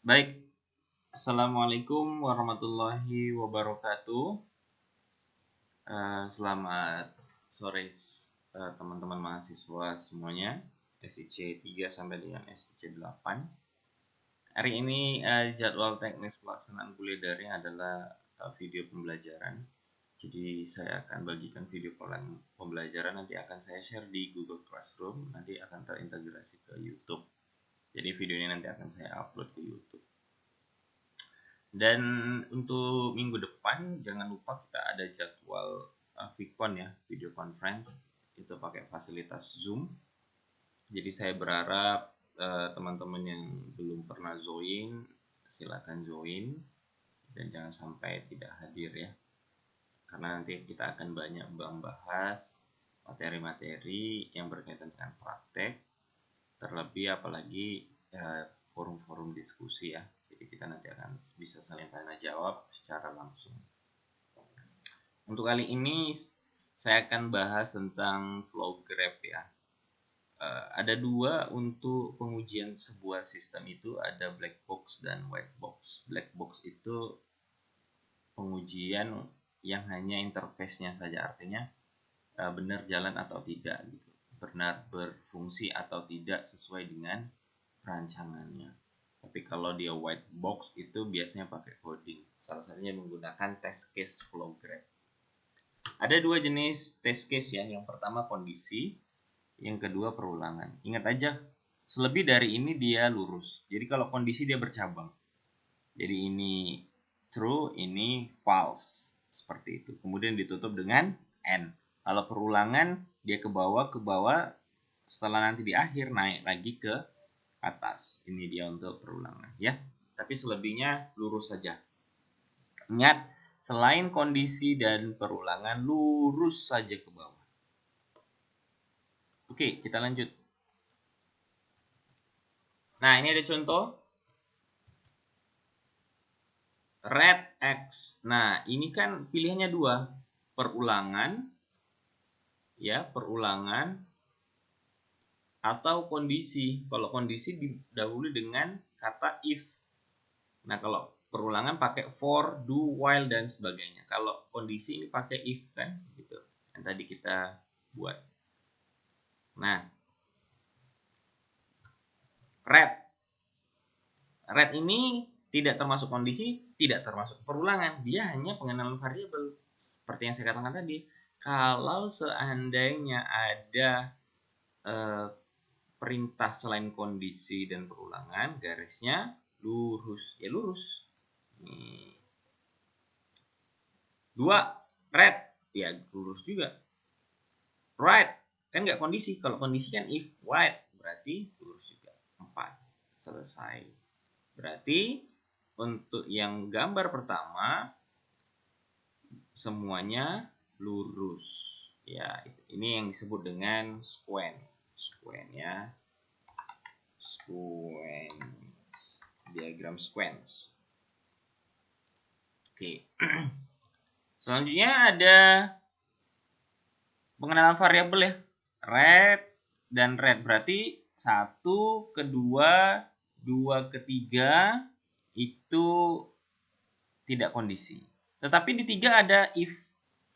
Baik, Assalamualaikum warahmatullahi wabarakatuh. Selamat sore teman-teman mahasiswa semuanya, SIC 3 sampai dengan SIC 8. Hari ini jadwal teknis pelaksanaan kuliah daring adalah video pembelajaran. Jadi saya akan bagikan video pembelajaran, nanti akan saya share di Google Classroom, nanti akan terintegrasi ke YouTube. Jadi videonya nanti akan saya upload ke YouTube. Dan untuk minggu depan jangan lupa kita ada jadwal VCon ya, video conference, itu pakai fasilitas Zoom. Jadi saya berharap teman-teman yang belum pernah join silakan join dan jangan sampai tidak hadir ya. Karena nanti kita akan banyak membahas materi-materi yang berkaitan dengan praktek, terlebih apalagi forum-forum diskusi ya. Jadi kita nanti akan bisa saling tanya jawab secara langsung. Untuk kali ini saya akan bahas tentang flow graph ya. Ada dua untuk pengujian sebuah sistem, itu ada black box dan white box. Black box itu pengujian yang hanya interface-nya saja, artinya benar jalan atau tidak gitu. Benar berfungsi atau tidak sesuai dengan rancangannya. Tapi kalau dia white box itu biasanya pakai coding. Salah satunya menggunakan test case flow graph. Ada dua jenis test case ya. Yang pertama kondisi, yang kedua perulangan. Ingat aja, selebih dari ini dia lurus. Jadi kalau kondisi dia bercabang. Jadi ini true, ini false. Seperti itu. Kemudian ditutup dengan N. Kalau perulangan dia ke bawah, setelah nanti di akhir naik lagi ke atas. Ini dia untuk perulangan ya. Tapi selebihnya lurus saja. Ingat, selain kondisi dan perulangan, lurus saja ke bawah. Oke, kita lanjut. Nah, ini ada contoh. Red X. Nah, ini kan pilihannya dua. Perulangan, ya, perulangan atau kondisi. Kalau kondisi didahului dengan kata if. Nah, kalau perulangan pakai for, do, while, dan sebagainya. Kalau kondisi ini pakai if kan, gitu. Yang tadi kita buat. Nah, red ini tidak termasuk kondisi, tidak termasuk perulangan. Dia hanya pengenalan variabel. Seperti yang saya katakan tadi, kalau seandainya ada perintah selain kondisi dan perulangan, garisnya lurus, ya lurus. Nih. 2, red, ya lurus juga. Right, kan nggak kondisi. Kalau kondisi kan if, white, berarti lurus juga. 4, selesai. Berarti untuk yang gambar pertama semuanya lurus. Ya, ini yang disebut dengan square. Square ya. Diagram sequence. Oke. Selanjutnya ada pengenalan variabel ya. Red dan red berarti 1 ke 2, 2 ke 3 itu tidak kondisi. Tetapi di 3 ada if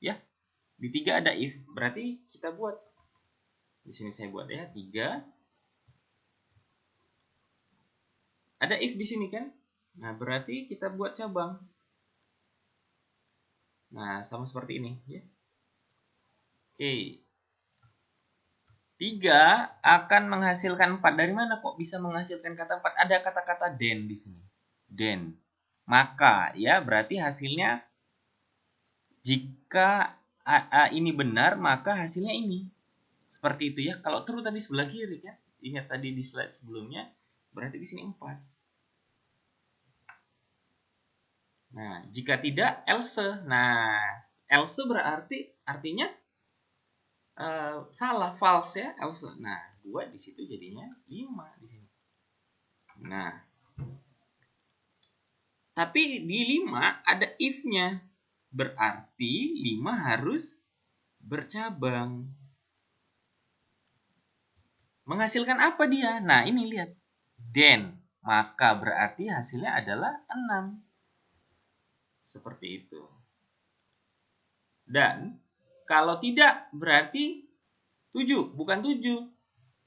ya. Di 3 ada if, berarti kita buat. Di sini saya buat ya, 3. Ada if di sini kan? Nah, berarti kita buat cabang. Nah, sama seperti ini ya. Oke. 3 akan menghasilkan 4. Dari mana kok bisa menghasilkan kata 4? Ada kata-kata then di sini. Then. Maka ya, berarti hasilnya jika ini benar, maka hasilnya ini. Seperti itu ya. Kalau true tadi sebelah kiri kan. Ingat tadi di slide sebelumnya, berarti di sini 4. Nah, jika tidak, else. Nah, else berarti artinya salah, false ya, else. Nah, 2 di situ jadinya 5 di sini. Nah, tapi di 5 ada if-nya. Berarti 5 harus bercabang. Menghasilkan apa dia? Nah, ini lihat. Then. maka berarti hasilnya adalah 6. Seperti itu. Dan kalau tidak berarti 7, bukan 7.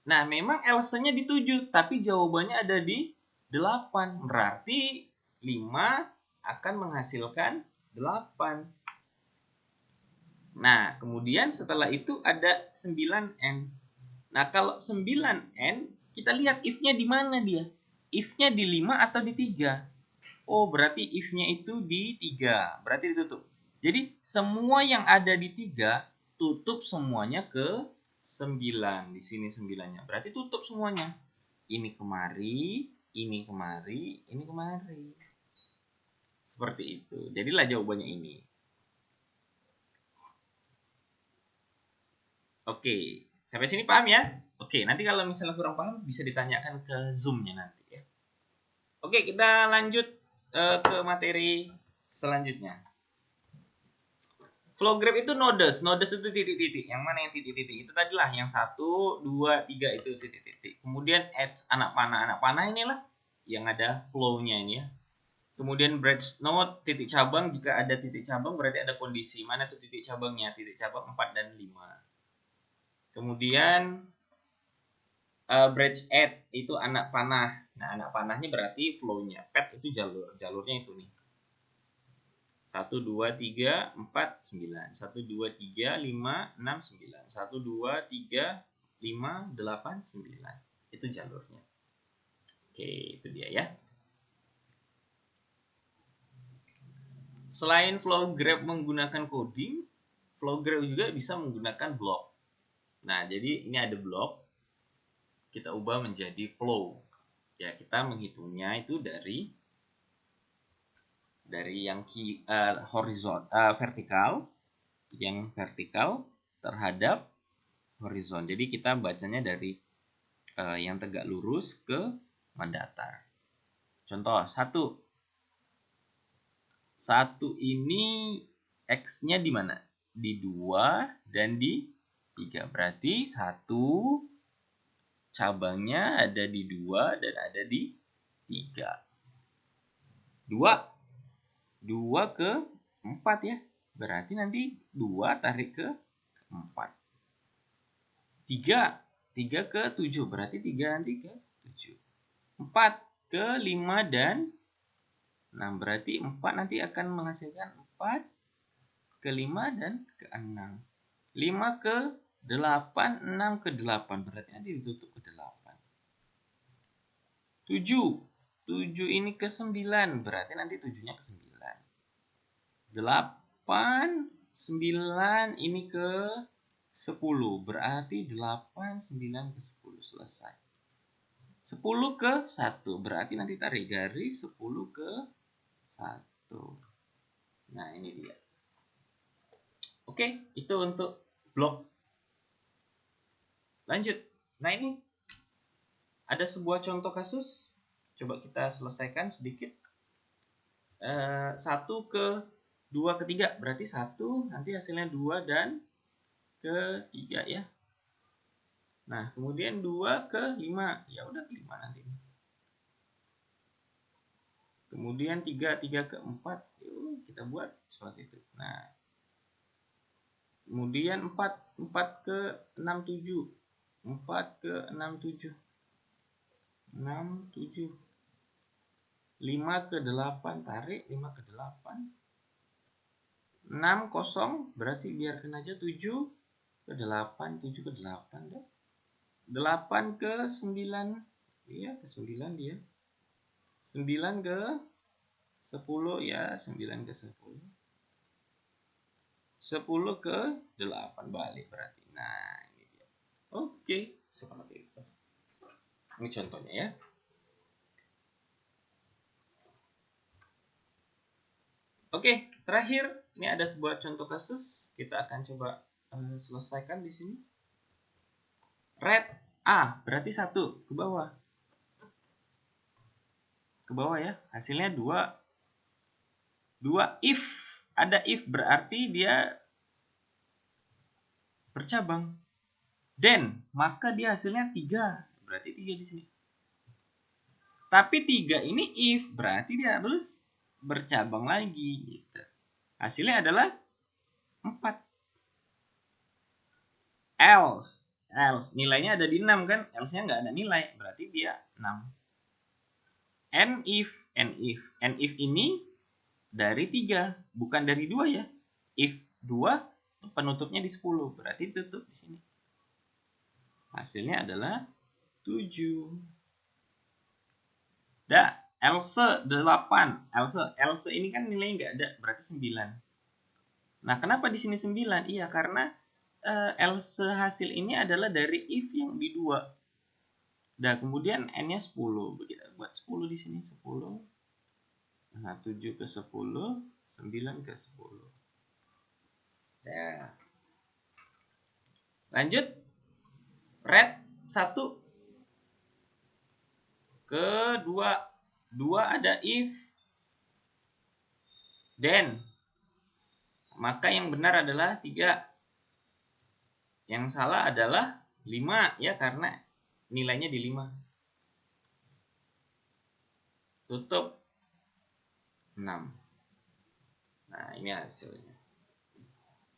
Nah, memang else-nya di 7, tapi jawabannya ada di 8. Berarti 5 akan menghasilkan 8. Nah, kemudian setelah itu ada 9N. Nah, kalau 9N, kita lihat if-nya di mana dia. If-nya di 5 atau di 3. Oh, berarti if-nya itu di 3. Berarti ditutup. Jadi, semua yang ada di 3, tutup semuanya ke 9. Di sini 9-nya. Berarti tutup semuanya. Ini kemari, ini kemari, ini kemari. Seperti itu. Jadilah jawabannya ini. Oke, sampai sini paham ya? Oke, nanti kalau misalnya kurang paham bisa ditanyakan ke Zoom-nya nanti ya. Oke, kita lanjut ke materi selanjutnya. Flow graph itu nodes. Nodes itu titik-titik. Yang mana yang titik-titik? Itu tadilah yang 1, 2, 3 itu titik-titik. Kemudian edge anak panah. Anak panah inilah yang ada flow-nya ini ya. Kemudian branch node, titik cabang. Jika ada titik cabang berarti ada kondisi. Mana tuh titik cabangnya? Titik cabang 4 dan 5. Kemudian branch add itu anak panah. Nah, anak panahnya berarti flow-nya. Path itu jalurnya itu nih. 1, 2, 3, 4, 9. 1, 2, 3, 5, 6, 9. 1, 2, 3, 5, 8, 9. Itu jalurnya. Oke, itu dia ya. Selain flow graph menggunakan coding, flow graph juga bisa menggunakan blok. Nah, jadi ini ada blok. Kita ubah menjadi flow. Ya, kita menghitungnya itu dari yang vertikal, yang vertikal terhadap horizon. Jadi kita bacanya dari yang tegak lurus ke mendatar. Contoh 1. 1 ini X-nya di mana? Di 2 dan di 3. Berarti 1 cabangnya ada di 2 dan ada di 3. 2 ke 4 ya. Berarti nanti 2 tarik ke 4. 3 ke 7. Berarti 3 nanti ke 7. 4 ke 5 dan 6. Berarti 4 nanti akan menghasilkan 4 ke 5 dan ke 6. 5 ke 8, 6 ke 8. Berarti nanti ditutup ke 8. 7 ini ke 9. Berarti nanti 7-nya ke 9. 8, 9 ini ke 10. Berarti 8, 9 ke 10. Selesai. 10 ke 1. Berarti nanti tarik garis 10 ke 1. Nah, ini dia. Oke, itu untuk blok. Lanjut. Nah, ini ada sebuah contoh kasus. Coba kita selesaikan sedikit. 1 ke 2 ke 3. Berarti 1 nanti hasilnya 2 dan ke 3 ya. Nah, kemudian 2 ke 5. Ya udah 5 nanti. Kemudian 3 ke 4. Yuk, kita buat seperti itu. Nah, kemudian 4 ke 6, 7. 4 ke 6, 7. 6, 7. 5 ke 8. Tarik 5 ke 8. 6, kosong. Berarti biarkan aja 7 ke 8. 7 ke 8 deh. 8 ke 9. Iya, ke 9 dia. 9 ke 10 ya, 9 ke 10. 10 ke 8 balik berarti. Nah, ini dia. Oke, seperti itu. Ini contohnya ya. Oke, terakhir ini ada sebuah contoh kasus. Kita akan coba selesaikan di sini. Red A berarti 1 ke bawah. Ke bawah ya. Hasilnya 2. 2 if. Ada if berarti dia bercabang. Then, maka dia hasilnya 3. Berarti 3 di sini. Tapi 3 ini if, berarti dia harus bercabang lagi gitu. Hasilnya adalah 4. Else nilainya ada di 6 kan, else-nya nggak ada nilai, berarti dia 6. And if ini dari 3, bukan dari 2 ya. If 2 penutupnya di 10, berarti tutup di sini. Hasilnya adalah 7. Else 8. Else ini kan nilainya nggak ada, berarti 9. Nah, kenapa di sini 9? Iya, karena else hasil ini adalah dari if yang di 2. Nah, kemudian n-nya 10. Begitu, buat 10 di sini 10. Nah, 7 ke 10, 9 ke 10. Ya. Lanjut. Red 1 ke 2. 2 ada if, then. Maka yang benar adalah 3. Yang salah adalah 5 ya, karena nilainya di 5. Tutup 6. Nah, ini hasilnya.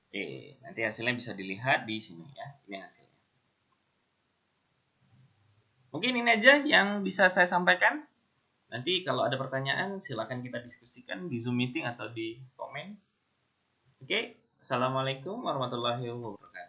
Oke, nanti hasilnya bisa dilihat di sini ya. Ini hasilnya. Mungkin ini aja yang bisa saya sampaikan. Nanti kalau ada pertanyaan silakan kita diskusikan di Zoom meeting atau di komen. Oke, Assalamualaikum warahmatullahi wabarakatuh.